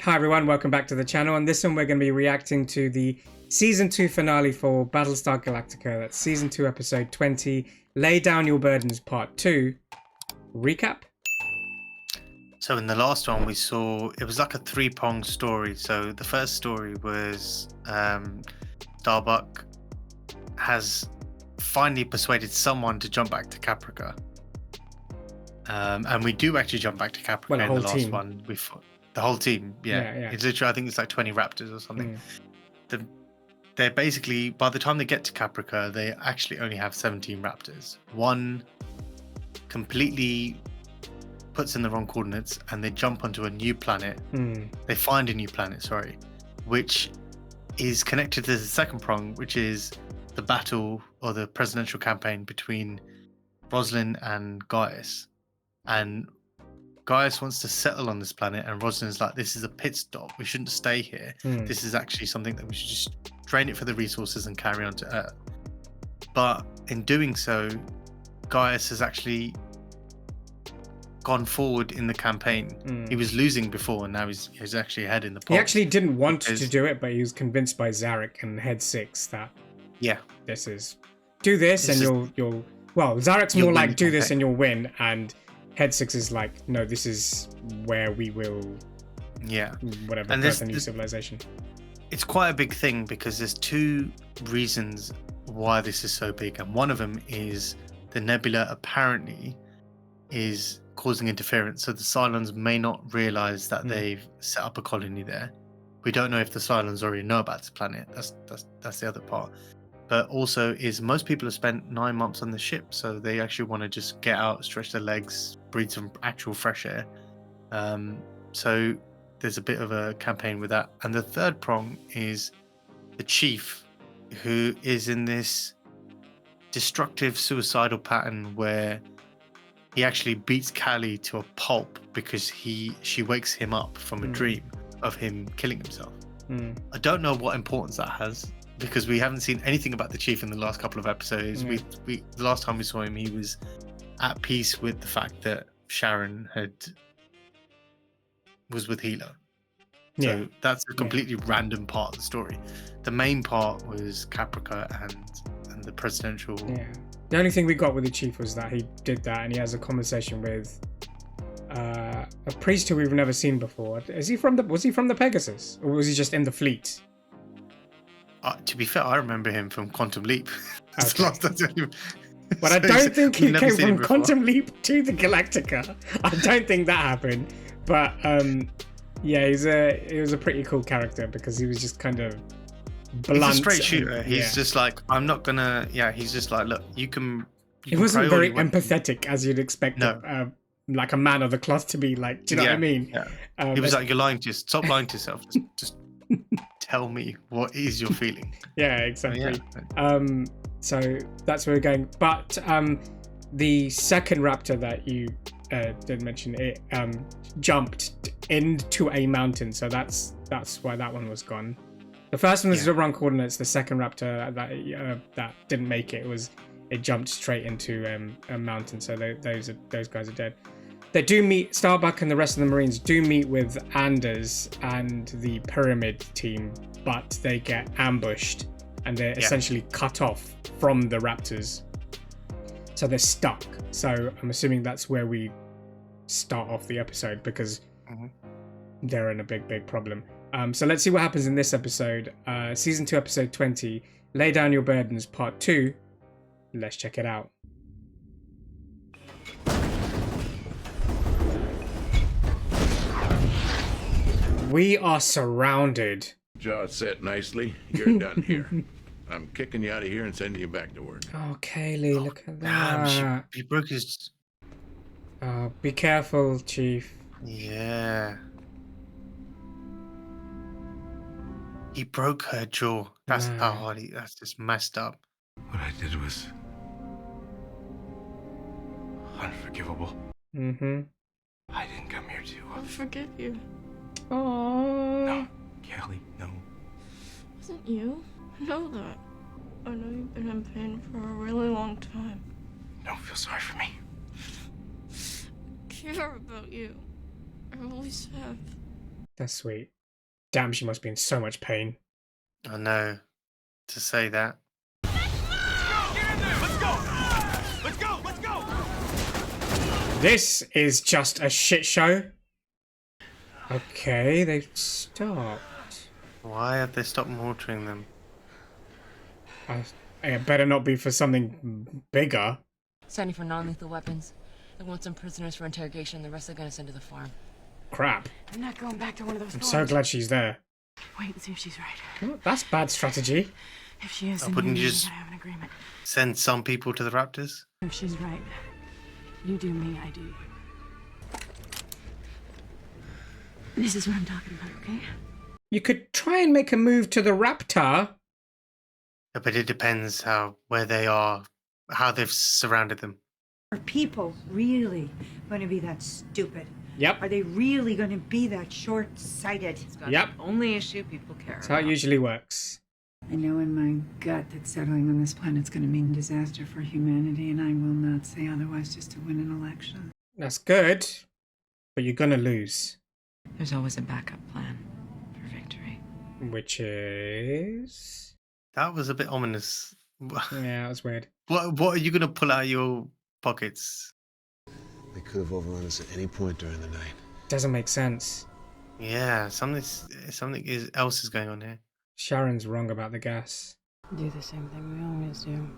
Hi everyone, welcome back to the channel. On this one we're going to be reacting to the Season 2 finale for Battlestar Galactica. That's Season 2 Episode 20, Lay Down Your Burdens Part 2. Recap? So in the last one we saw, it was like a three-pronged story. So the first story was Starbuck has finally persuaded someone to jump back to Caprica. And we do actually jump back to Caprica in the last one. The whole team, yeah. It's literally, I think it's like 20 raptors or something. They're basically, by the time they get to Caprica, they actually only have 17 raptors. One completely puts in the wrong coordinates and they jump onto a new planet. They find a new planet, sorry, which is connected to the second prong, which is the battle or the presidential campaign between Roslin and Gaius. And Gaius wants to settle on this planet, and Roslin's like, this is a pit stop. We shouldn't stay here. This is actually something that we should just drain it for the resources and carry on to Earth. But in doing so, Gaius has actually gone forward in the campaign. He was losing before, and now he's actually ahead in the polls. He actually didn't want to do it, but he was convinced by Zarek and Head 6 that this is do this and you'll well, Zarek's more like do this and you'll win, and Head 6 is like, no, this is where we will whatever, and birth a new civilization. It's quite a big thing because there's two reasons why this is so big, and one of them is the nebula apparently is causing interference, so the Cylons may not realize that they've set up a colony there. We don't know if the Cylons already know about this planet. That's the other part. But also is most people have spent 9 months on the ship, so they actually want to just get out, stretch their legs, breathe some actual fresh air. So there's a bit of a campaign with that. And the third prong is the chief, who is in this destructive suicidal pattern where he actually beats Callie to a pulp because she wakes him up from a dream of him killing himself. I don't know what importance that has, because we haven't seen anything about the chief in the last couple of episodes. The last time we saw him, he was at peace with the fact that Sharon was with Hilo. So that's a completely random part of the story. The main part was Caprica and the presidential. The only thing we got with the chief was that he did that, and he has a conversation with a priest who we've never seen before. Was he from the Pegasus, or was he just in the fleet? To be fair, I remember him from Quantum Leap. Okay. But I don't think he came from Quantum Leap to the Galactica. I don't think that happened. But yeah, he was a pretty cool character because he was just kind of blunt. He's a straight shooter. He's just like, I'm not gonna. Yeah, he's just like, look, you can. He wasn't very empathetic, as you'd expect. No. Like a man of the cloth to be like. Do you know what I mean? Yeah. He was like, you're lying to yourself. Stop lying to yourself. Just tell me what is your feeling. Yeah, exactly. So that's where we're going. But the second raptor that you did mention, it jumped into a mountain, so that's why that one was gone. The first one was the wrong coordinates. The second raptor that didn't make it, it jumped straight into a mountain, so those guys are dead. They do meet, Starbuck and the rest of the Marines do meet with Anders and the Pyramid team, but they get ambushed and they're essentially cut off from the Raptors. So they're stuck. So I'm assuming that's where we start off the episode, because they're in a big problem. So let's see what happens in this episode. Season 2, Episode 20, Lay Down Your Burdens, Part 2. Let's check it out. We are surrounded. Jaw set nicely. You're done here. I'm kicking you out of here and sending you back to work. Oh, Kaylee, look at that. He broke his... Oh, be careful, Chief. Yeah. He broke her jaw. That's that's just messed up. What I did was unforgivable. I didn't come here to... I'll forgive you. Oh. No, Kelly, no. It wasn't you. I know that. I know you've been in pain for a really long time. Don't feel sorry for me. I care about you. I always have. That's sweet. Damn, she must be in so much pain. I know. To say that. Let's go! This is just a shit show. Okay, they've stopped. Why have they stopped mortaring them? It better not be for something bigger. Sending for non-lethal weapons. They want some prisoners for interrogation. The rest they're gonna send to the farm. Crap. I'm not going back to one of those I'm so glad she's there. Wait and see if she's right. Well, that's bad strategy. If she is, Oh, then wouldn't we you just- gotta have an agreement. Send some people to the Raptors? If she's right, you do me, I do you. This is what I'm talking about, okay? You could try and make a move to the Raptor. Yeah, but it depends where they are, how they've surrounded them. Are people really going to be that stupid? Yep. Are they really going to be that short-sighted? Yep. Only issue people care That's how it usually works. I know in my gut that settling on this planet's going to mean disaster for humanity, and I will not say otherwise just to win an election. That's good, but you're gonna lose. There's always a backup plan for victory. Which is... That was a bit ominous. Yeah, that was weird. What are you going to pull out of your pockets? They could have overrun us at any point during the night. Doesn't make sense. Yeah, something else is going on here. Sharon's wrong about the gas. Do the same thing we always do.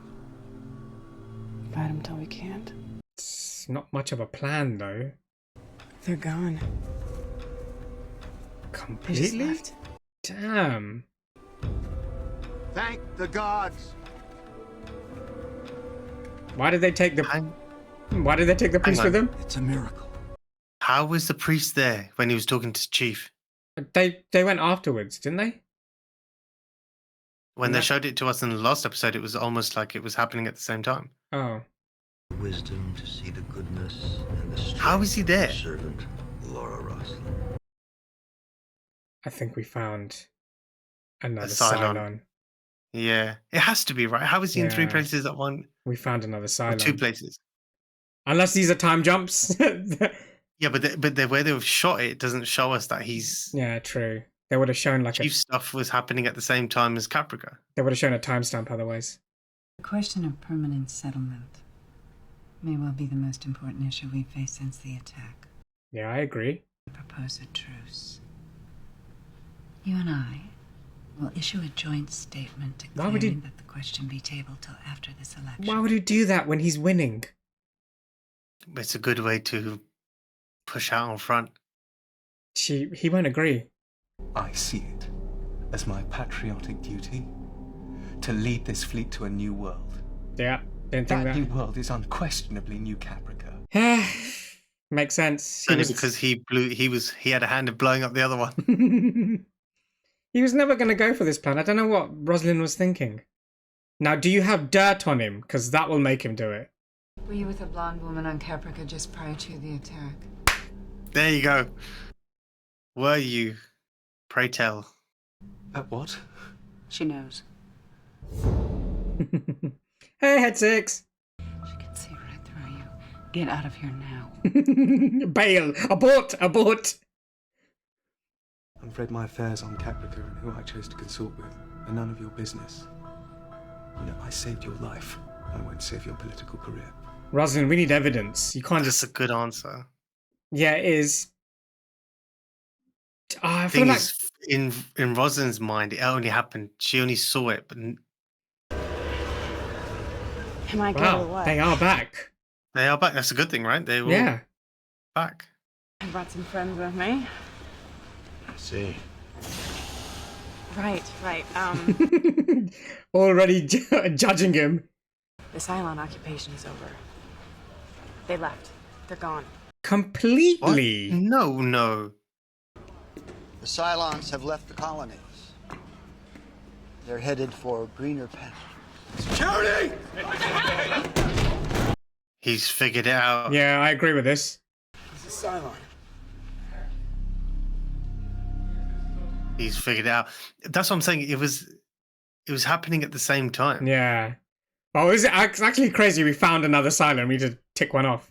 Fight them till we can't. It's not much of a plan, though. They're gone. They just Completely? left. Damn. Thank the gods. Why did they take the... Hang- Why did they take the priest on. with them? It's a miracle. How was the priest there when he was talking to Chief? They went afterwards, didn't they? When No. they showed it to us in the last episode, it was almost like it was happening at the same time. Oh. Wisdom to see the goodness and the strength How is he there? of servant Laura Roslin. I think we found another Cylon. Cylon. Yeah, it has to be, right? How is he in 3 Yeah. places at one We found another or Cylon. 2 places? Unless these are time jumps. Yeah, but the way they've shot it doesn't show us that he's Yeah, true. They would have shown like Chief stuff was happening at the same time as Caprica. they would have shown a timestamp otherwise. The question of permanent settlement may well be the most important issue we've faced since the attack. Yeah, I agree. I propose a truce. You and I will issue a joint statement Why would declaring he- that the question be tabled till after this election. Why would he do that when he's winning? It's a good way to push out on front. He won't agree. I see it as my patriotic duty to lead this fleet to a new world. Yeah, didn't think That that. new world is unquestionably New Caprica. Makes sense. He Only was, because he had a hand in blowing up the other one. he was never going to go for this plan. I don't know what Rosalind was thinking. Now, do you have dirt on him? Because that will make him do it. Were you with a blonde woman on Caprica just prior to the attack? There you go. Were you? Pray tell. What? She knows. Hey, Head Six. She can see right through you. Get out of here now. Bail. Abort. Abort. I've read my affairs on Caprica and who I chose to consort with, and none of your business. You know, I saved your life. I won't save your political career. Rosalind, we need evidence. You can't That's just... a good answer. Yeah, it is. I feel Thing like... is, in Rosalind's mind, it only happened. She only saw it, but Am I good or Wow, what? they are back. they are back. That's a good thing, right? They were Yeah. back. I brought some friends with me. I see. Right. Already judging him. The Cylon occupation is over. They left. They're gone. What? Completely. No. The Cylons have left the colonies. They're headed for greener pastures. Security! He's figured it out. Yeah, I agree with this. This is Cylon. He's figured it out. That's what I'm saying. It was happening at the same time. Yeah. Oh, it's actually crazy. We found another Cylon. We did tick one off.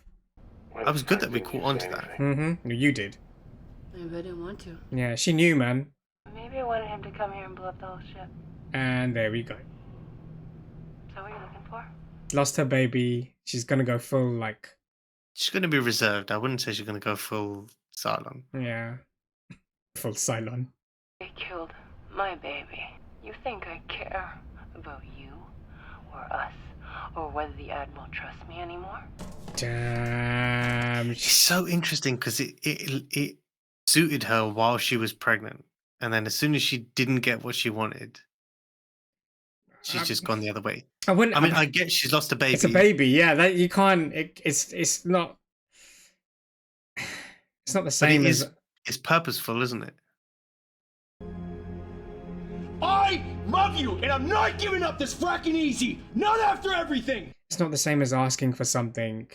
That was good that we caught on to that. Mm-hmm. You did. Maybe I didn't want to. Yeah, she knew, man. Maybe I wanted him to come here and blow up the whole ship. And there we go. Is that what you're looking for? Lost her baby. She's gonna go full, like... She's going to be reserved. I wouldn't say she's going to go full Cylon. Yeah. Full Cylon. They killed my baby. You think I care about you or us or whether the Admiral trusts me anymore? Damn. It's so interesting because it suited her while she was pregnant. And then as soon as she didn't get what she wanted, she's just gone the other way. I get she's lost a baby. It's a baby, yeah. That you can't. It's not. It's not the same as. It's purposeful, isn't it? I love you, and I'm not giving up this fracking easy. Not after everything. It's not the same as asking for something,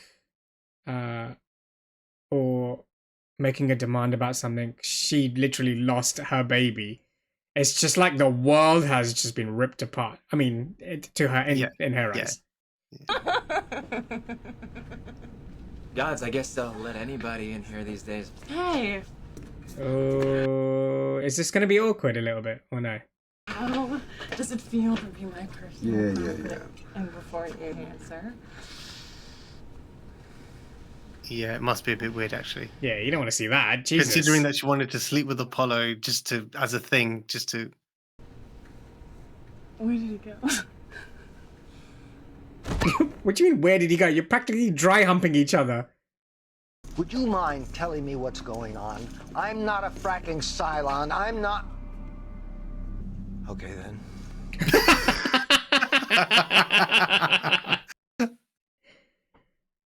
or making a demand about something. She literally lost her baby. It's just like the world has just been ripped apart. I mean, to her in her eyes. Gods, I guess they'll let anybody in here these days. Hey. Oh, is this going to be awkward a little bit or no? How does it feel to be my personal Yeah. And before you answer. Yeah, it must be a bit weird, actually. Yeah, you don't want to see that. Jesus. Considering that she wanted to sleep with Apollo just to, as a thing, just to... Where did he go? What do you mean, where did he go? You're practically dry humping each other. Would you mind telling me what's going on? I'm not a fracking Cylon. I'm not... Okay, then.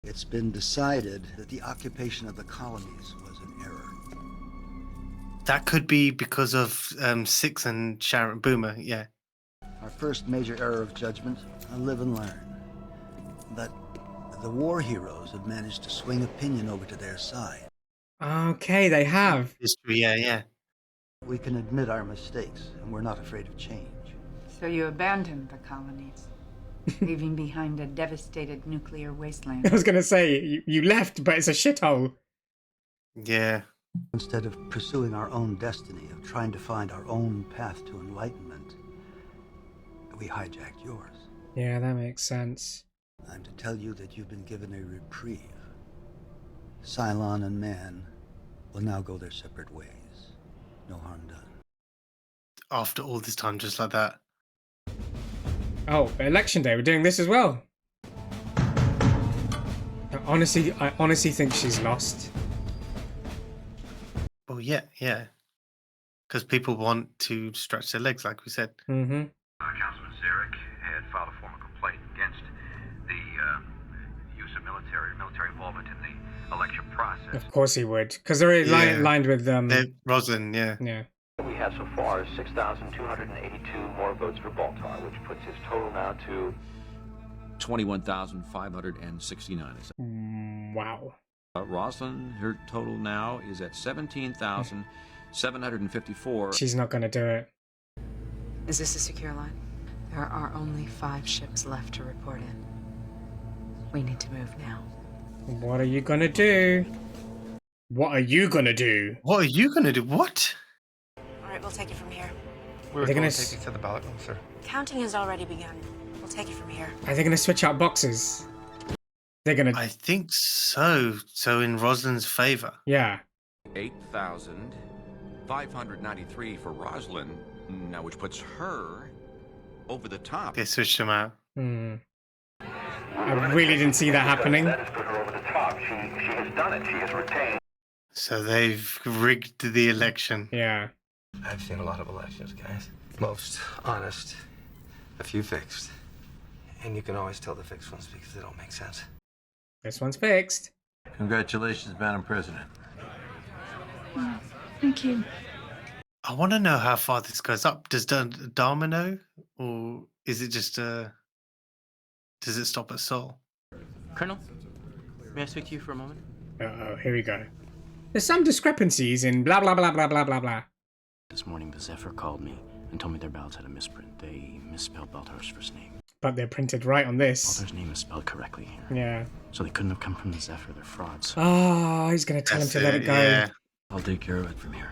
It's been decided that the occupation of the colonies was an error. That could be because of Six and Sharon Boomer, yeah. Our first major error of judgment, I'll live and learn. But the war heroes have managed to swing opinion over to their side. Okay, they have. History, yeah. We can admit our mistakes, and we're not afraid of change. So you abandoned the colonies, leaving behind a devastated nuclear wasteland. I was going to say, you left, but it's a shithole. Yeah. Instead of pursuing our own destiny, of trying to find our own path to enlightenment, we hijacked yours. Yeah, that makes sense. I'm to tell you that you've been given a reprieve. Cylon and man will now go their separate ways. No harm done. After all this time, just like that. Oh, election day. We're doing this as well. I honestly think she's lost. Well, yeah. Because people want to stretch their legs, like we said. Mm-hmm. Councilman Zarek had filed a formal complaint against the use of military involvement in the election process. Of course he would, because they're lined with Roslyn, yeah. We have so far 6,282 more votes for Baltar, which puts his total now to 21,569. Wow. Roslyn, her total now is at 17,754. She's not going to do it. Is this a secure line? There are only 5 ships left to report in. We need to move now. What are you going to do? What are you going to do? What are you going to do? What? All right, we'll take it from here. We're going to take it to the ballot room, sir. Counting has already begun. We'll take it from here. Are they going to switch out boxes? They're going to... I think so. So in Roslyn's favor. Yeah. 8,593 for Roslyn, now which puts her over the top. They switched them out. I really didn't see that happening. That has put her over the top. She has done it. She has retained. So they've rigged the election. Yeah. I've seen a lot of elections, guys. Most honest, a few fixed. And you can always tell the fixed ones because they don't make sense. This one's fixed. Congratulations, Madam President. Oh, thank you. I want to know how far this goes up. Does Dharma know? Or is it just does it stop at Sol? Colonel, may I speak to you for a moment? Uh-oh, here we go. There's some discrepancies in blah, blah, blah, blah, blah, blah, blah. This morning, the Zephyr called me and told me their ballots had a misprint. They misspelled Baltar's first name. But they're printed right on this. Baltar's name is spelled correctly here. Yeah. So they couldn't have come from the Zephyr. They're frauds. Oh, he's going to tell him to let it go. Yeah. I'll take care of it from here.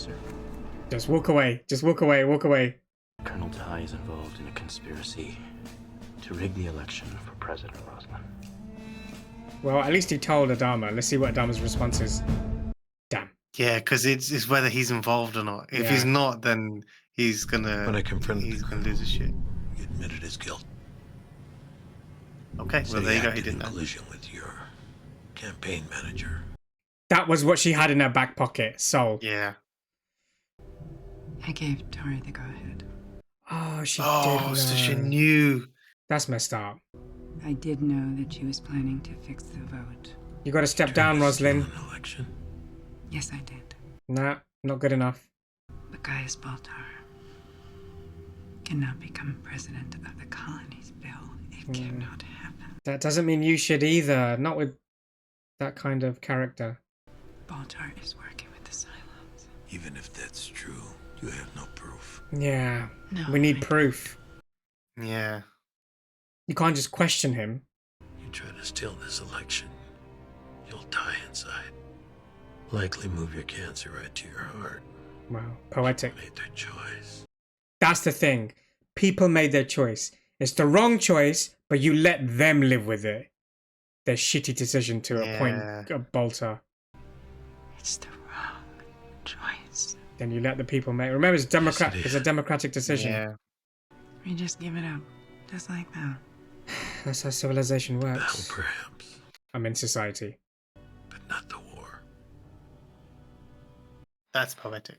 officer. Just walk away. Just walk away. Walk away. Colonel Ty is involved in a conspiracy to rig the election for President Roslin. Well, at least he told Adama. Let's see what Adama's response is. Damn. Yeah, because it's whether he's involved or not. If he's not, then he's gonna. When I confronted he's gonna lose his shit. He admitted his guilt. Okay, So well there you go. He acted didn't in know. collision with your campaign manager. That was what she had in her back pocket. So. Yeah. I gave Tori the go-ahead. Oh, she did. Oh, so she knew. That's messed up. I did know that she was planning to fix the vote. You got to step down, Roslyn. Election. Yes, I did. Nah, not good enough. But Gaius Baltar cannot become president of the colonies, Bill. It cannot happen. That doesn't mean you should either. Not with that kind of character. Baltar is working with the Cylons. Even if that's true, you have no proof. Yeah. No, we need proof. Yeah. You can't just question him. You try to steal this election, you'll die inside. Likely move your cancer right to your heart. Wow. Poetic. Made their choice. That's the thing. People made their choice. It's the wrong choice, but you let them live with it. Their shitty decision to appoint a Bolter. It's the wrong choice. Then you let the people make. Remember, it's democrat. It's a democratic decision. Yeah. We just give it up, just like that. That's how civilization works. Battle, perhaps. I'm in society. But not the war. That's poetic.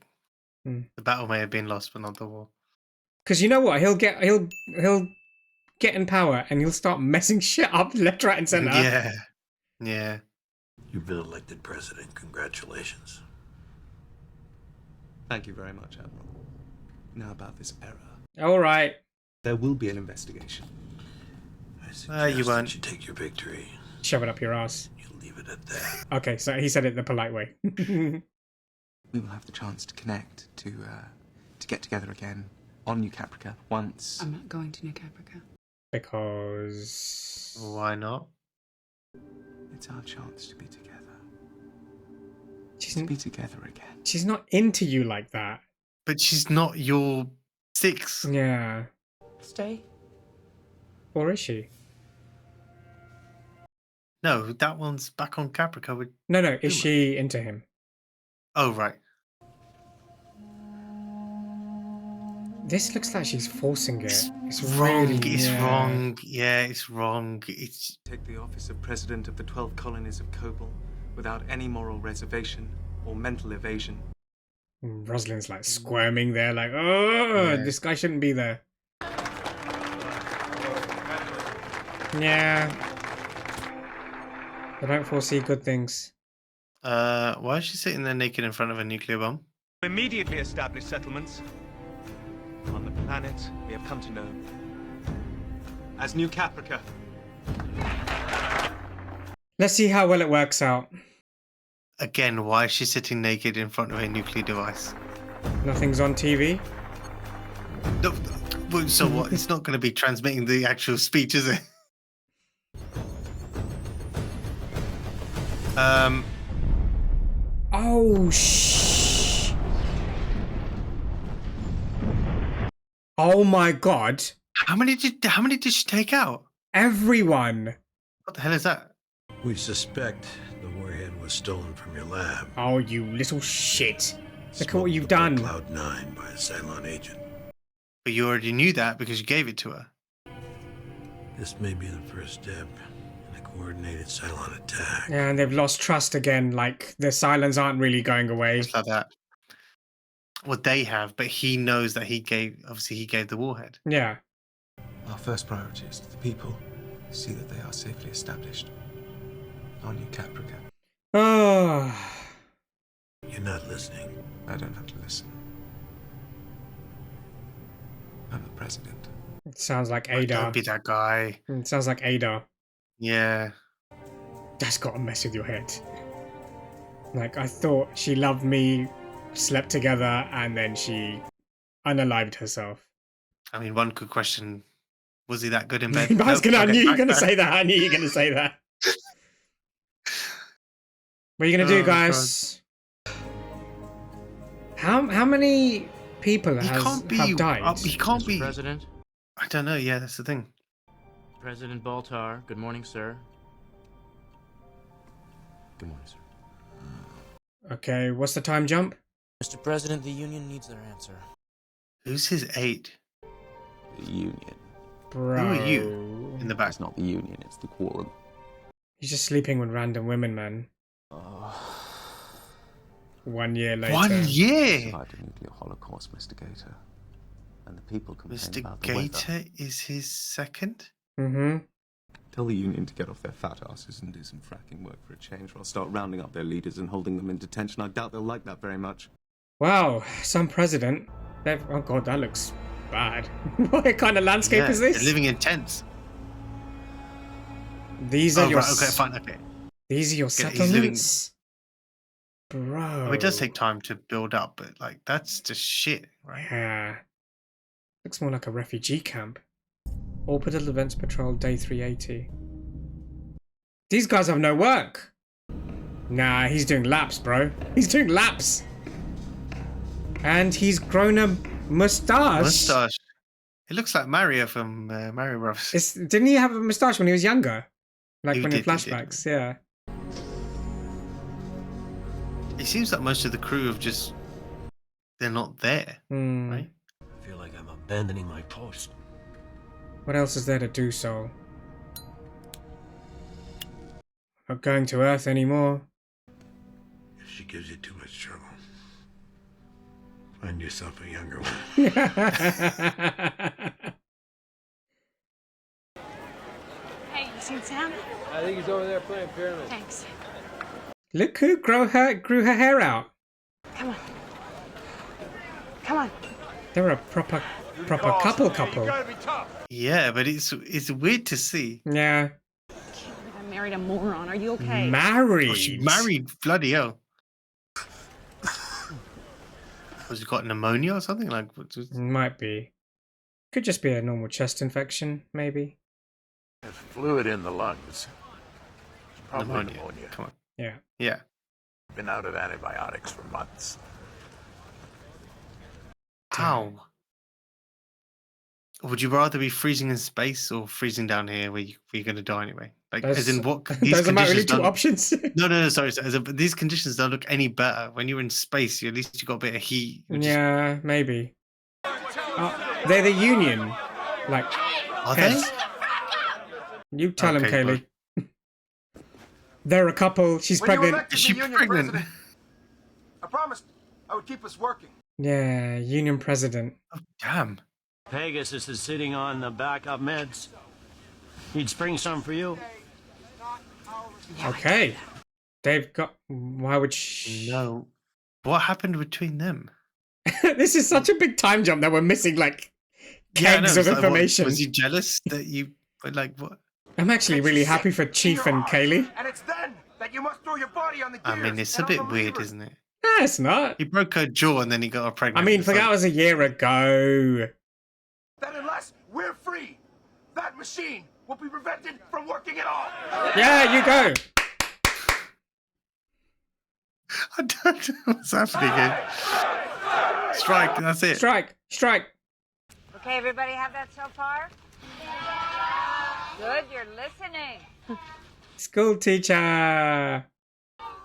Hmm. The battle may have been lost, but not the war. Because you know what? He'll get in power and he'll start messing shit up left, right, and center. Yeah. Yeah. You've been elected president. Congratulations. Thank you very much, Admiral. Now about this error. All right. There will be an investigation. I suggest you won't. that you take your victory. Shove it up your ass. You leave it at that. Okay, so he said it the polite way. We will have the chance to connect, to get together again on New Caprica once. I'm not going to New Caprica. Because... Why not? It's our chance to be together. She's to be together again. She's not into you like that. But she's not your six. Yeah. Stay. Or is she? No, that one's back on Caprica with. No, is she into him? Oh, right. This looks like she's forcing it. It's wrong. really, It's yeah. wrong. Yeah, it's wrong. It's. Take the office of President of the 12 colonies of Kobol without any moral reservation or mental evasion. Rosalind's like squirming there, like, oh, this guy shouldn't be there. Yeah. I don't foresee good things. Why is she sitting there naked in front of a nuclear bomb? Immediately establish settlements on the planet we have come to know as New Caprica. Let's see how well it works out. Again, why is she sitting naked in front of a nuclear device? Nothing's on TV. No, well, so what? It's not going to be transmitting the actual speech, is it? Oh, shh. Oh my God. How many did she take out? Everyone. What the hell is that? We suspect the warhead was stolen from your lab. Oh, you little shit. Look at what Smuggled you've aboard done. Cloud 9 by a Cylon agent. But you already knew that because you gave it to her. This may be the first step in a coordinated Cylon attack. Yeah, and they've lost trust again. Like, the Cylons aren't really going away. Just like that. Well, they have, but he knows that he gave the warhead. Yeah. Our first priority is to the people. See that they are safely established on New Caprica. Oh. You're not listening. I don't have to listen. I'm the president. It sounds like Don't Ada. be that guy. It sounds like Ada. Yeah. That's got to mess with your head. Like, I thought she loved me, slept together, and then she unalived herself. I mean, one could question, was he that good in bed? I Nope, knew you were okay, going to back say that. I knew you were going to say that. What are you going to do, Oh, guys? How many people have died? He can't be. President. I don't know. Yeah, that's the thing. President Baltar. Good morning, sir. Good morning, sir. Okay, what's the time jump? Mr. President, the Union needs their answer. Who's his aide? The Union. Bro. Who are you in the back? It's not the Union, it's the Quorum. He's just sleeping with random women, man. 1 year later. 1 year? Survived a nuclear holocaust, Mr. Gator. And the people complain Mr. about the weather. Gator is his second? Mm-hmm. Tell the Union to get off their fat asses and do some fracking work for a change, or I'll start rounding up their leaders and holding them in detention. I doubt they'll like that very much. Wow, some president. Oh god, that looks bad. What kind of landscape is this? They're living in tents. These are your... Right, okay, fine, okay. These are your Okay, settlements? Bro. Well, it does take time to build up, but like that's just shit, right? Yeah. Looks more like a refugee camp. Orbital Events Patrol, day 380. These guys have no work. Nah, he's doing laps, bro. He's doing laps. And he's grown a mustache. Mustache. It looks like Mario from Mario Bros. Didn't he have a mustache when he was younger? Like He when in did, he did. flashbacks, yeah. It seems like most of the crew have just... They're not there, right? I feel like I'm abandoning my post. What else is there to do, Soul? Not going to Earth anymore. If she gives you too much trouble, find yourself a younger one. Hey, you seen Sam? I think he's over there playing pyramid. Thanks. Look who grew her hair out. Come on. Come on. They're a proper couple. Yeah, but it's weird to see. Yeah. I can't believe I married a moron. Are you okay? Married? Oh, she married, bloody hell. Was he got pneumonia or something? Like, Might be. Could just be a normal chest infection, maybe. There's fluid in the lungs. Probably Pneumonia. pneumonia. Come on. Yeah. Yeah. Been out of antibiotics for months. How? Would you rather be freezing in space or freezing down here where you're going to die anyway? Like, as in what? Those are my only two options. No, sorry. These conditions don't look any better. When you're in space, at least you got a bit of heat. Yeah, maybe. They're the Union. Like, are they? You tell him, Okay, Kaylee. They're a couple. She's pregnant. Is she pregnant? I promised I would keep us working. Yeah, Union president. Oh, damn. Pegasus is sitting on the back of meds. Need spring some for you? Okay. They've got... Why would she... No. What happened between them? This is such a big time jump that we're missing, like, kegs of it's like, what, information. was he jealous that you... Like, what? I'm actually really happy for Chief and Kaylee. And it's then that you must throw your body on the I mean, it's a bit weird, isn't it? No, it's not. He broke her jaw and then he got her pregnant. I mean, It's that was a year ago. That unless we're free, that machine will be prevented from working at all. Yeah, you go. I don't know what's happening here. Strike, that's it. Strike. Okay, everybody have that so far? Good, you're listening. School teacher.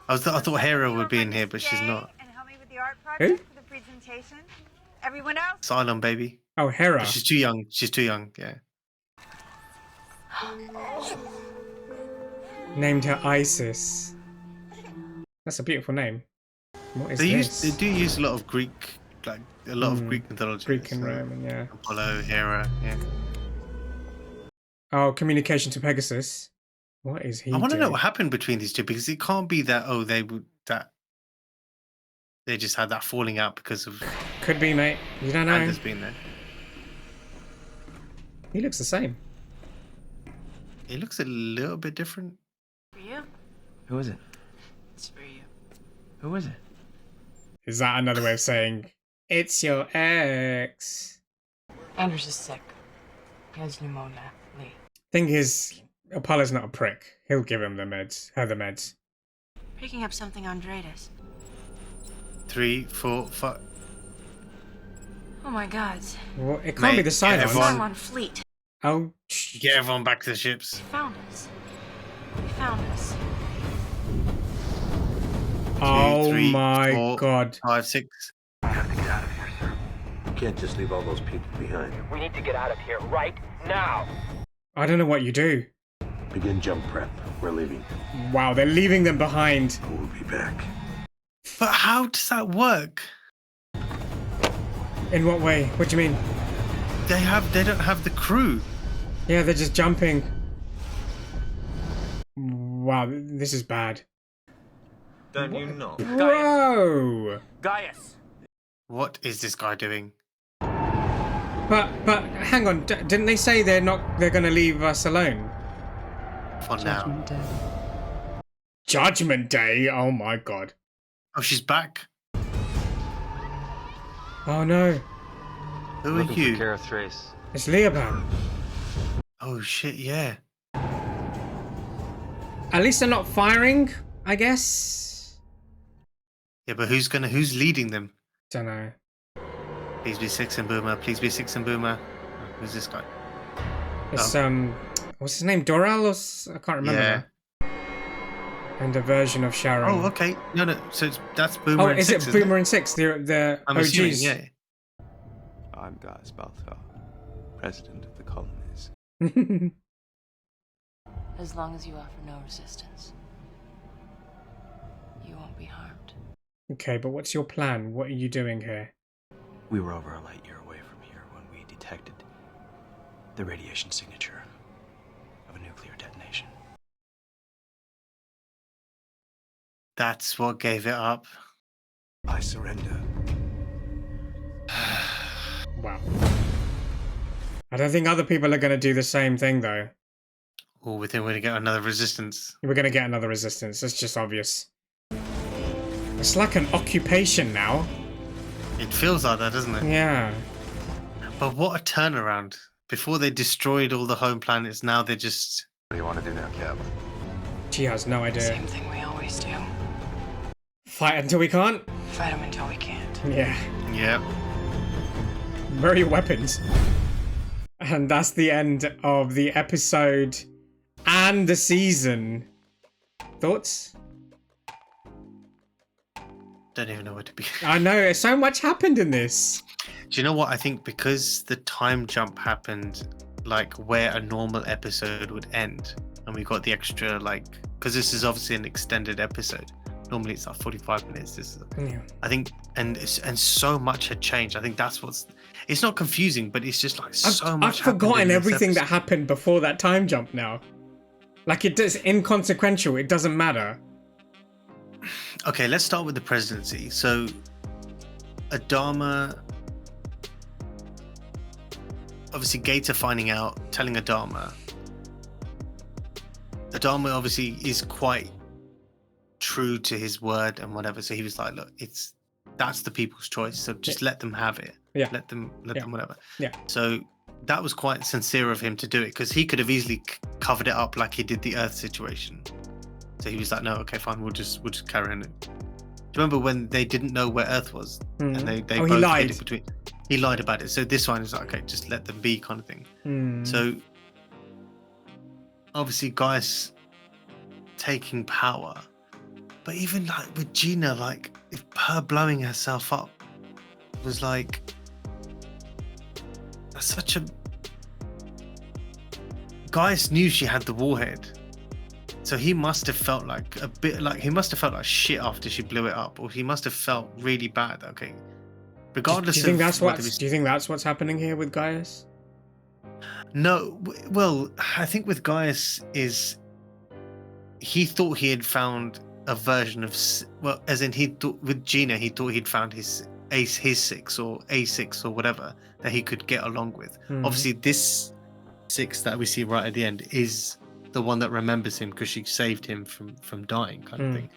I thought Hera would be in here, but she's not. And help me with the art project Who? for the presentation. Everyone else? Cylon baby. Oh, Hera. But she's too young. She's too young, yeah. Named her Isis. That's a beautiful name. What is this? They do use a lot of Greek, like a lot of Greek mythology. Greek and Roman, yeah. Apollo, Hera, yeah. Oh, communication to Pegasus. What is he I want to know doing? what happened between these two because it can't be that they just had that falling out because of Could be, mate. You don't know. Anders being there. He looks the same. It looks a little bit different. For you? Who is it? It's for you. Who is it? Is that another way of saying it's your ex? Anders is sick. He has pneumonia. Lee. Thing is, Apollo's not a prick. He'll give him the meds. Her the meds. Picking up something on Dratus. 3, 4, 5. Oh my God. Well, it can't be the Cylons. Cylon fleet. Oh, get everyone back to the ships. They found us. They found us. Oh 2, 3, my 4, God. 5, 6. We have to get out of here, sir. You can't just leave all those people behind. We need to get out of here right now. I don't know what you do. Begin jump prep. We're leaving. Wow, they're leaving them behind. We'll be back. But how does that work? In what way? What do you mean? They don't have the crew. Yeah, they're just jumping. Wow, this is bad. Don't you know? Bro! Gaius! What is this guy doing? But hang on, didn't they say they're gonna leave us alone? For now. Judgment Day? Oh my God. Oh, she's back. Oh no. Who are you? Kara Thrace. It's Leopold. Oh shit, yeah. At least they're not firing, I guess. Yeah, but who's leading them? Don't know. Please be Six and Boomer. Please be Six and Boomer. Who's this guy? It's what's his name? Doral or I can't remember. Yeah. Now. And a version of Sharon. Oh, okay. No. So that's Boomer. Oh, and is Six, it Boomer and Six? The I'm OGs. assuming, yeah. I'm Gaius Baltar, president of the colonies. As long as you offer no resistance, you won't be harmed. Okay, but what's your plan? What are you doing here? We were over a light year away from here when we detected the radiation signature of a nuclear detonation. That's what gave it up. I surrender. Wow. I don't think other people are going to do the same thing, though. Or we think we're going to get another resistance. We're going to get another resistance. It's just obvious. It's like an occupation now. It feels like that, doesn't it? Yeah. But what a turnaround. Before they destroyed all the home planets, now they're just... What do you want to do now, Cap? She has no idea. Same thing we always do. Fight until we can't? Fight them until we can't. Yeah. Yep. Very weapons. And that's the end of the episode and the season. Thoughts? Don't even know where to begin. I know, so much happened in this. Do you know what? I think because the time jump happened, like where a normal episode would end, and we got the extra, like, because this is obviously an extended episode. Normally it's like 45 minutes. This is, yeah. I think, and so much had changed. I think that's what's. It's not confusing, but it's just like so much. I've forgotten everything that happened before that time jump now. Like it is inconsequential. It doesn't matter. Okay, let's start with the presidency. So, Adama. Obviously, Gator finding out, telling Adama. Adama obviously is quite true to his word and whatever. So he was like, "Look, that's the people's choice. So just let them have it. Yeah. Let them whatever." Yeah. So that was quite sincere of him to do it because he could have easily covered it up like he did the Earth situation. So he was like, "No, okay, fine. We'll just carry on." Do you remember when they didn't know where Earth was and they both he lied. hid it between? He lied about it. So this one is like, okay, just let them be, kind of thing. So obviously, Gaius taking power, but even like with Gina, like if her blowing herself up was like that's such a. Gaius knew she had the warhead. So he must have felt like a bit like he must have felt like shit after she blew it up, or he must have felt really bad. Okay, regardless. Do you think that's what's? Do you think that's what's happening here with Gaius? No, well, I think with Gaius is he thought he had found a version of as in he thought with Gina he thought he'd found his six or A6 or whatever that he could get along with. Obviously, this 6 that we see right at the end is the one that remembers him because she saved him from dying, kind of thing.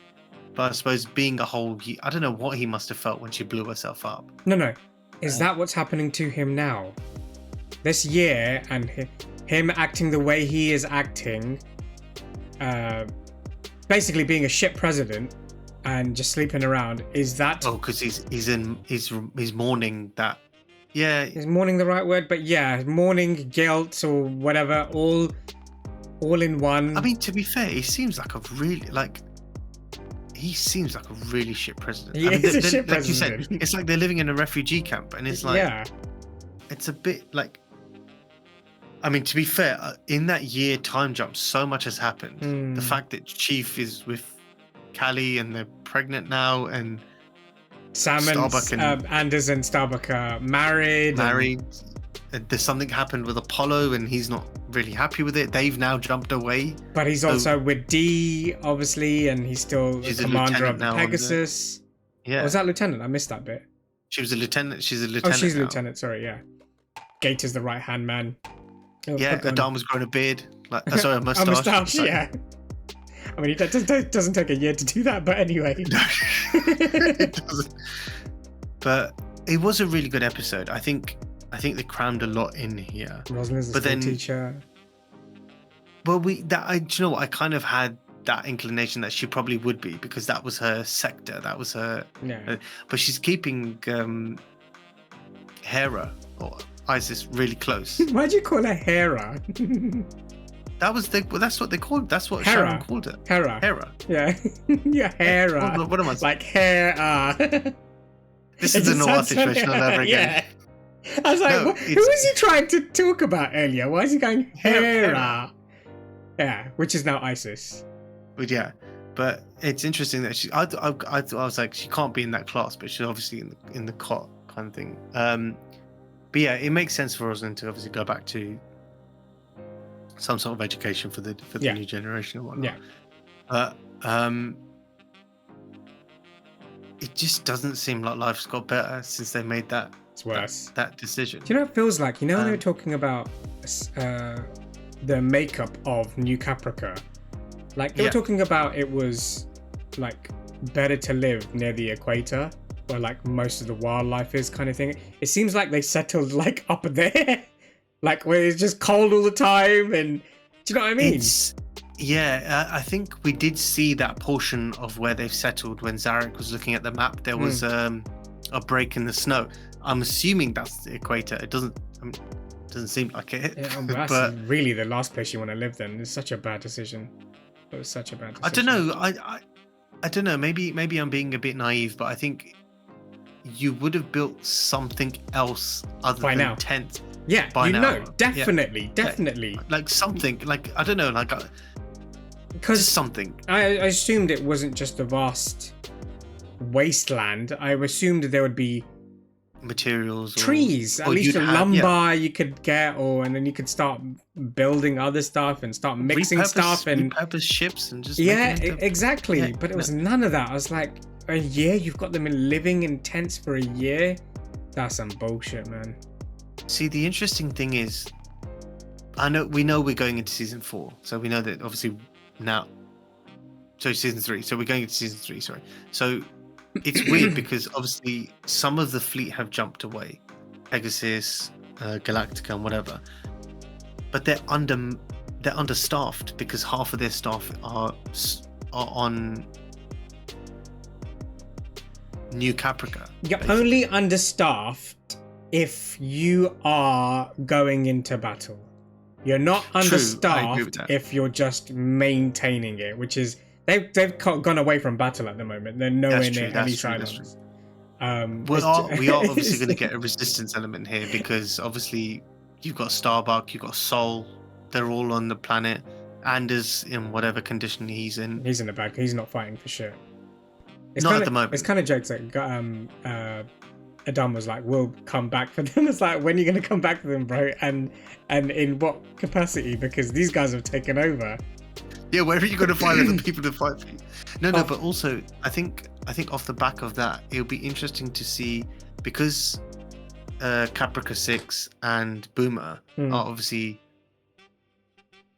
But I suppose being a whole, I don't know what he must have felt when she blew herself up. No. Is that what's happening to him now? This year and him acting the way he is acting, basically being a shit president and just sleeping around. Is that? Oh, because he's mourning that Yeah. Is mourning the right word? But yeah, mourning, guilt, or whatever, all in one. I mean, to be fair, he seems like a really shit president. He I mean, is a shit like president. you said, it's like they're living in a refugee camp, and it's like, yeah, it's a bit like. I mean, to be fair, in that year time jump, so much has happened. The fact that Chief is with Callie and they're pregnant now, and Sam Starbuck and Anders and Starbuck are married. And there's something happened with Apollo, and he's not really happy with it. They've now jumped away. But he's also with Dee, obviously, and he's still the commander of the Pegasus. Yeah. Or was that lieutenant? I missed that bit. She was a lieutenant. She's a lieutenant. Oh, she's a now. lieutenant. Sorry, yeah. Gator's the right hand man. Oh, yeah, Adama's grown a beard. Sorry, a mustache. A mustache, yeah. I mean, it doesn't take a year to do that, but anyway. It doesn't. But it was a really good episode. I think they crammed a lot in here. Rosalind's a school teacher. Well, do you know what? I kind of had that inclination that she probably would be, because that was her sector. That was her. Yeah. But she's keeping Hera or Isis really close. Why'd you call her Hera? That's what they called. That's what Hera. Sharon called it. Hera. Yeah. Yeah, Hera. What am I saying? Like Hera. This is the Noir situation all over again. Yeah. I was like, who was he trying to talk about earlier? Why is he going Hera? Yeah, which is now Isis. But yeah, but it's interesting that I was like, she can't be in that class, but she's obviously in the cot kind of thing. But yeah, it makes sense for Rosalind to obviously go back to some sort of education for the new generation and whatnot. Yeah. It just doesn't seem like life's got better since they made that. It's worse. That decision. Do you know what it feels like? You know, when they were talking about the makeup of New Caprica, like they were talking about it was like better to live near the equator, where like most of the wildlife is, kind of thing. It seems like they settled like up there, like where it's just cold all the time. And do you know what I mean? I think we did see that portion of where they've settled when Zarek was looking at the map. There was a break in the snow. I'm assuming that's the equator. It doesn't seem like it. Yeah, that's but really the last place you want to live. Then it's such a bad decision. It was such a bad decision. I don't know. I don't know. Maybe I'm being a bit naive, but I think you would have built something else other by than now. tent. Yeah, by now. definitely. Like something. Like I don't know. Like because something. I assumed it wasn't just a vast wasteland. I assumed there would be materials, trees, at least a lumber you could get, and then you could start building other stuff and start mixing stuff and repurpose ships and just exactly. Yeah, but it was none of that. I was like, a year? You've got them living in tents for a year? That's some bullshit, man. See, the interesting thing is, we know we're going into season 4, so we know that obviously now. So season 3. So we're going into season 3. Sorry. So it's weird because obviously some of the fleet have jumped away, Pegasus, Galactica, and whatever, but they're understaffed because half of their staff are on New Caprica. You're basically. only understaffed if you are going into battle. You're not understaffed if you're just maintaining it, which is they've gone away from battle at the moment. They're nowhere near any Cylons. We are obviously going to get a resistance element here because obviously you've got Starbuck, you've got Sol. They're all on the planet. Anders in whatever condition he's in. He's in the back. He's not fighting for shit. It's not kinda, at the moment. It's kind of jokes that Adam was like, "We'll come back for them." It's like, when are you going to come back for them, bro? And in what capacity? Because these guys have taken over. Yeah, where are you going to find other people to fight for you? No, but also I think off the back of that, it'll be interesting to see because Caprica 6 and Boomer are obviously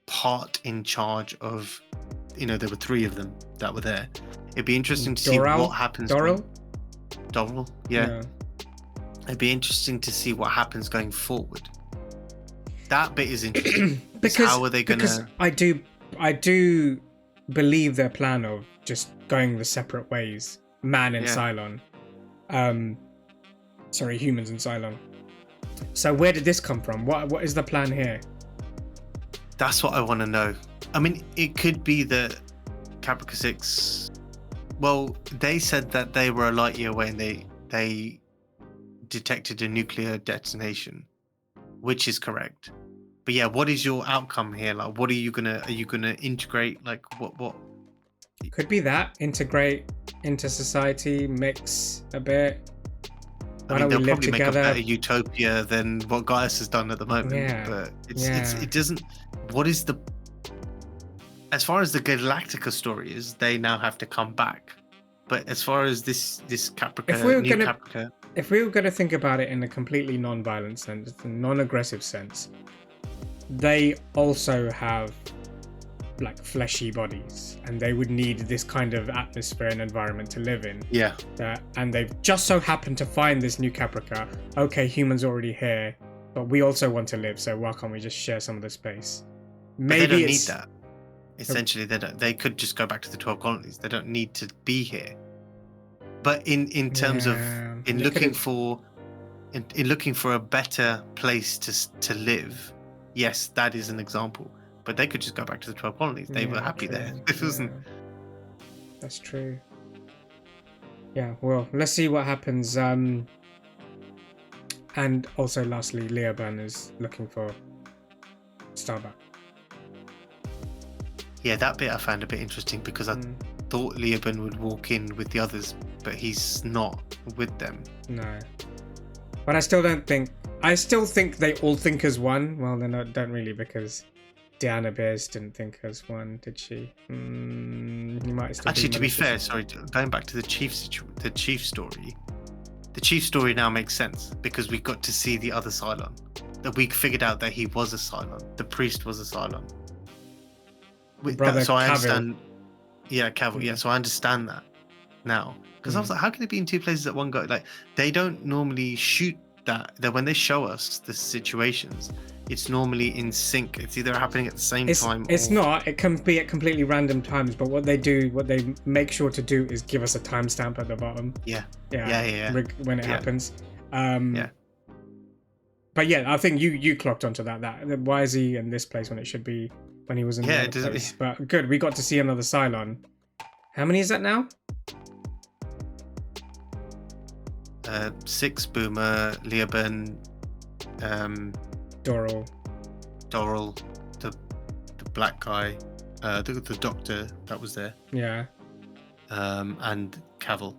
part in charge of. There were 3 of them that were there. It'd be interesting to see what happens. Doral, yeah. It'd be interesting to see what happens going forward. That bit is interesting. because how are they going to? I do believe their plan of just going the separate ways, man and Cylon. Sorry, humans and Cylon. So where did this come from? What is the plan here? That's what I want to know. I mean, it could be that Caprica 6. Well, they said that they were a light year away and they detected a nuclear detonation, which is correct. But yeah, what is your outcome here? Like, what are you gonna integrate? Like, what? Could be that, integrate into society, mix a bit. Why don't we they'll live probably together? make a better utopia than what Gaius has done at the moment. Yeah. But it doesn't. What is the? As far as the Galactica story is, they now have to come back. But as far as this Caprica, Caprica, if we were gonna think about it in a completely non-violent sense, a non-aggressive sense, they also have like fleshy bodies, and they would need this kind of atmosphere and environment to live in. Yeah. And they've just so happened to find this new Caprica. Okay, humans already here, but we also want to live, so why can't we just share some of the space? Maybe but they don't need that. Essentially, they don't. They could just go back to the 12 colonies. They don't need to be here. But in terms of looking for a better place to live, yes, that is an example. But they could just go back to the 12 colonies. They were happy there. It wasn't. That's true. Yeah. Well, let's see what happens. And also, lastly, Leoban is looking for Starbuck. Yeah, that bit I found a bit interesting because I thought Leoban would walk in with the others, but he's not with them. No. But I still think they all think as one. Well, they don't really, because Diana Beers didn't think as one, did she? You might still actually, to be fair, sorry, going back to the chief story. The chief story now makes sense because we got to see the other Cylon. That we figured out that he was a Cylon. The priest was a Cylon. So I understand. Yeah, Cavill. Yeah, so I understand that now because I was like, how can it be in two places at one go? Like, they don't normally shoot that. That when they show us the situations, it's normally in sync. It's either happening at the same time. It's not. It can be at completely random times. But what they make sure to do is give us a timestamp at the bottom. Yeah. When it happens. But yeah, I think you clocked onto that. Why is he in this place when it should be when he was in the other place? But good, we got to see another Cylon. How many is that now? 6 Boomer, Leoban, Doral, the black guy, the doctor that was there. Yeah. And Cavill.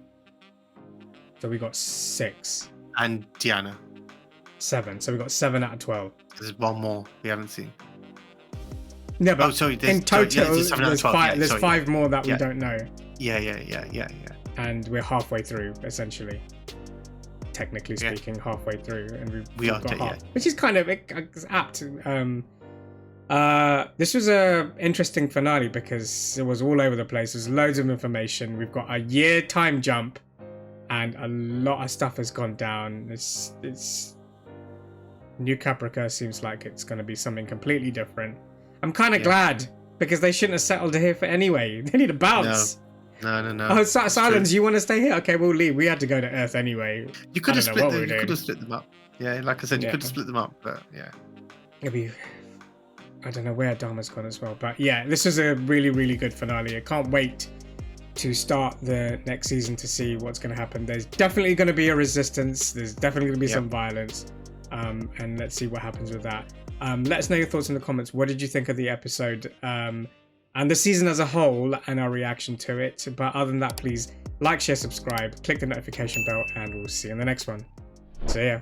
So we got 6. And Diana. 7. So we got 7 out of 12. There's one more we haven't seen. No, but sorry, in total, there's 5. There's 5 more that we don't know. Yeah. And we're halfway through, essentially. Technically speaking, halfway through, and we are got half, which is kind of apt. This was a interesting finale because it was all over the place. There's loads of information. We've got a year time jump, and a lot of stuff has gone down. It's New Caprica seems like it's going to be something completely different. I'm kind of glad because they shouldn't have settled here for anyway. They need to bounce. No. Oh, Silence, you want to stay here? Okay, we'll leave. We had to go to Earth anyway. You could have split them up. Yeah, like I said, you could have split them up, but yeah. I don't know where Dharma's gone as well, but yeah, this was a really, really good finale. I can't wait to start the next season to see what's going to happen. There's definitely going to be a resistance. There's definitely going to be some violence, and let's see what happens with that. Let us know your thoughts in the comments. What did you think of the episode? And the season as a whole and our reaction to it. But other than that, please like, share, subscribe, click the notification bell, and we'll see you in the next one. See ya.